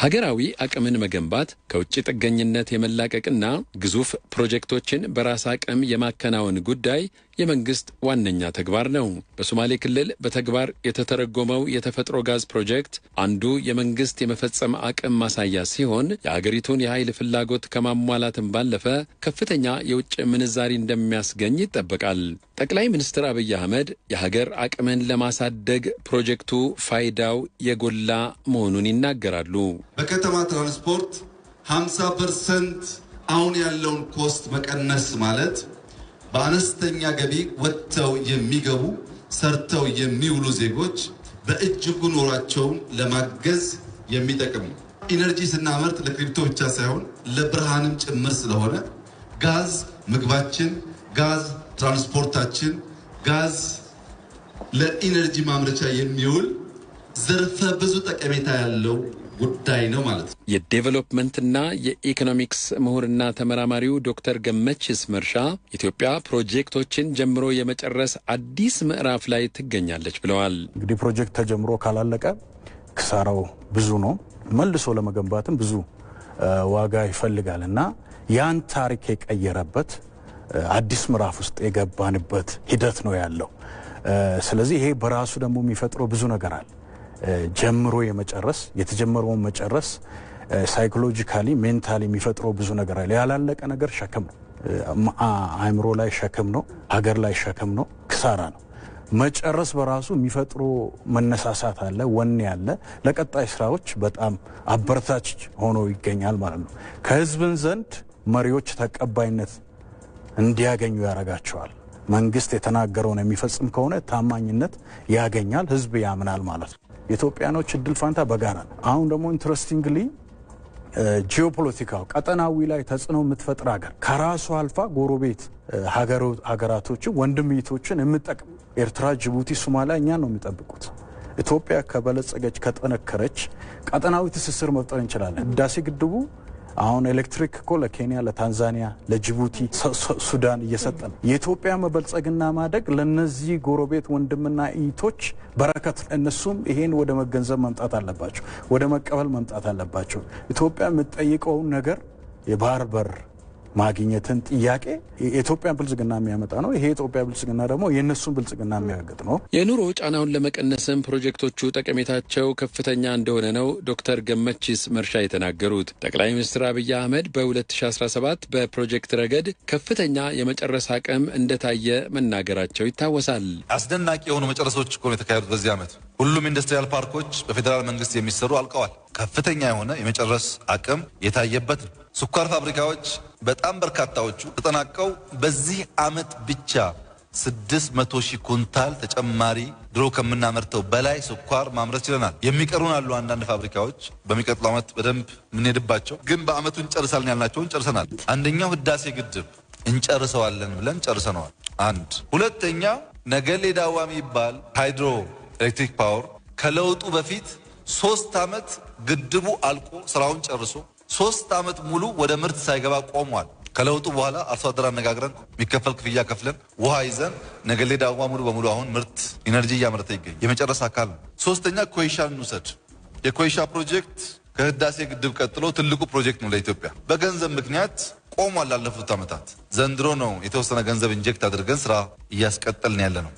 ሀገራዊ አቅምን መገንባት ከውጭ ጥገኝነት የመላቀቅና ግዙፍ ፕሮጀክቶችን በራስ አቅም የማከናወን ጉዳይ የመንግስት ዋነኛ ተግባር ነው። በሶማሌ ክልል በተግባር የተተረጎመው የተፈጥሮ ጋዝ ፕሮጀክት አንዱ የመንግስት የመፈጸም አቅም ማሳያ ሲሆን የሀገሪቱን የኃይል ፍላጎት ከማሟላትም ባለፈ ከፍተኛ የውጭ ምንዛሪ እንደሚያስገኝ ይጠበቃል። ጠቅላይ ሚኒስትር አብይ አህመድ የሀገር አቅምን ለማሳደግ ፕሮጀክቱ ፋይዳው የጎላ መሆኑን ይናገራሉ። በከተማ ትራንስፖርት 50% አሁን ያለውን ኮስት መቀነስ ማለት በአነስተኛ ገቢ ወጥተው የሚገቡ ሰርተው የሚውሉ ዜጎች በእጅጉ ኑሯቸውን ለማገዝ የሚጠቅም ነው። ኢነርጂ ስናመርት ለክሪፕቶ ብቻ ሳይሆን ለብርሃንም ጭምር ስለሆነ ጋዝ ምግባችን፣ ጋዝ ትራንስፖርታችን፣ ጋዝ ለኢነርጂ ማምረቻ የሚውል ዘርፈ ብዙ ጠቀሜታ ያለው ጉዳይ ነው ማለት ነው። የዴቨሎፕመንትና የኢኮኖሚክስ ምሁርና ተመራማሪው ዶክተር ገመችስ መርሻ ኢትዮጵያ ፕሮጀክቶችን ጀምሮ የመጨረስ አዲስ ምዕራፍ ላይ ትገኛለች ብለዋል። እንግዲህ ፕሮጀክት ተጀምሮ ካላለቀ ክሳራው ብዙ ነው። መልሶ ለመገንባትም ብዙ ዋጋ ይፈልጋልና ያን ታሪክ የቀየረበት አዲስ ምዕራፍ ውስጥ የገባንበት ሂደት ነው ያለው። ስለዚህ ይሄ በራሱ ደግሞ የሚፈጥረው ብዙ ነገር አለ። ጀምሮ የመጨረስ የተጀመረውን መጨረስ ሳይኮሎጂካሊ ሜንታሊ የሚፈጥረው ብዙ ነገር አለ። ያላለቀ ነገር ሸክም ነው። አእምሮ ላይ ሸክም ነው፣ ሀገር ላይ ሸክም ነው፣ ክሳራ ነው። መጨረስ በራሱ የሚፈጥሮ መነሳሳት አለ፣ ወኔ አለ። ለቀጣይ ስራዎች በጣም አበረታች ሆኖ ይገኛል ማለት ነው። ከህዝብን ዘንድ መሪዎች ተቀባይነት እንዲያገኙ ያደርጋቸዋል። መንግስት የተናገረውን የሚፈጽም ከሆነ ታማኝነት ያገኛል፣ ህዝብ ያምናል ማለት ነው። የኢትዮጵያኖች እድል ፋንታ በጋራ ነው። አሁን ደግሞ ኢንትረስቲንግሊ ጂኦፖለቲካው ቀጠናዊ ላይ ተጽዕኖ የምትፈጥር ሀገር ከራሱ አልፋ ጎረቤት ሀገራቶችን ወንድምይቶችን የምጠቅም ኤርትራ፣ ጅቡቲ፣ ሶማሊያ እኛን ነው የሚጠብቁት። ኢትዮጵያ ከበለጸገች ከጠነከረች ቀጠናዊ ትስስር መፍጠር እንችላለን። ህዳሴ ግድቡ አሁን ኤሌክትሪክ እኮ ለኬንያ፣ ለታንዛኒያ፣ ለጅቡቲ፣ ሱዳን እየሰጠ ነው። የኢትዮጵያ መበልጸግና ማደግ ለነዚህ ጎረቤት ወንድምና እህቶች በረከት። እነሱም ይሄን ወደ መገንዘብ መምጣት አለባቸው፣ ወደ መቀበል መምጣት አለባቸው። ኢትዮጵያ የምትጠይቀውን ነገር የባህር በር ማግኘትን ጥያቄ የኢትዮጵያ ብልጽግና የሚያመጣ ነው። ይሄ የኢትዮጵያ ብልጽግና ደግሞ የእነሱን ብልጽግና የሚያገጥ ነው። የኑሮ ጫናውን ለመቀነስም ፕሮጀክቶቹ ጠቀሜታቸው ከፍተኛ እንደሆነ ነው ዶክተር ገመችስ መርሻ የተናገሩት። ጠቅላይ ሚኒስትር አብይ አህመድ በ2017 በፕሮጀክት ረገድ ከፍተኛ የመጨረስ አቅም እንደታየ መናገራቸው ይታወሳል። አስደናቂ የሆኑ መጨረሶች እኮ ነው የተካሄዱት በዚህ ዓመት። ሁሉም ኢንዱስትሪያል ፓርኮች በፌዴራል መንግስት የሚሰሩ አልቀዋል። ከፍተኛ የሆነ የመጨረስ አቅም የታየበት ነው። ስኳር ፋብሪካዎች በጣም በርካታዎቹ ተጠናቀው በዚህ ዓመት ብቻ 600,000 ኩንታል ተጨማሪ ድሮ ከምናመርተው በላይ ስኳር ማምረት ችለናል። የሚቀሩን አሉ አንዳንድ ፋብሪካዎች በሚቀጥለው ዓመት በደንብ የምንሄድባቸው፣ ግን በዓመቱ እንጨርሳለን ያልናቸውን ጨርሰናል። አንደኛው ህዳሴ ግድብ እንጨርሰዋለን ብለን ጨርሰነዋል። አንድ ሁለተኛ ነገሌ ዳዋ የሚባል ሃይድሮ ኤሌክትሪክ ፓወር ከለውጡ በፊት 3 ዓመት ግድቡ አልቆ ስራውን ጨርሶ 3 ዓመት ሙሉ ወደ ምርት ሳይገባ ቆሟል። ከለውጡ በኋላ አርሶ አደር አነጋግረን የሚከፈል ክፍያ ከፍለን ውሃ ይዘን ነገሌ ዳዋ ሙሉ በሙሉ አሁን ምርት ኢነርጂ እያመረተ ይገኝ የመጨረስ አካል ነው። ሶስተኛ ኮይሻን እንውሰድ። የኮይሻ ፕሮጀክት ከህዳሴ ግድብ ቀጥሎ ትልቁ ፕሮጀክት ነው ለኢትዮጵያ። በገንዘብ ምክንያት ቆሟል ላለፉት ዓመታት። ዘንድሮ ነው የተወሰነ ገንዘብ ኢንጀክት አድርገን ስራ እያስቀጠልን ያለ ነው።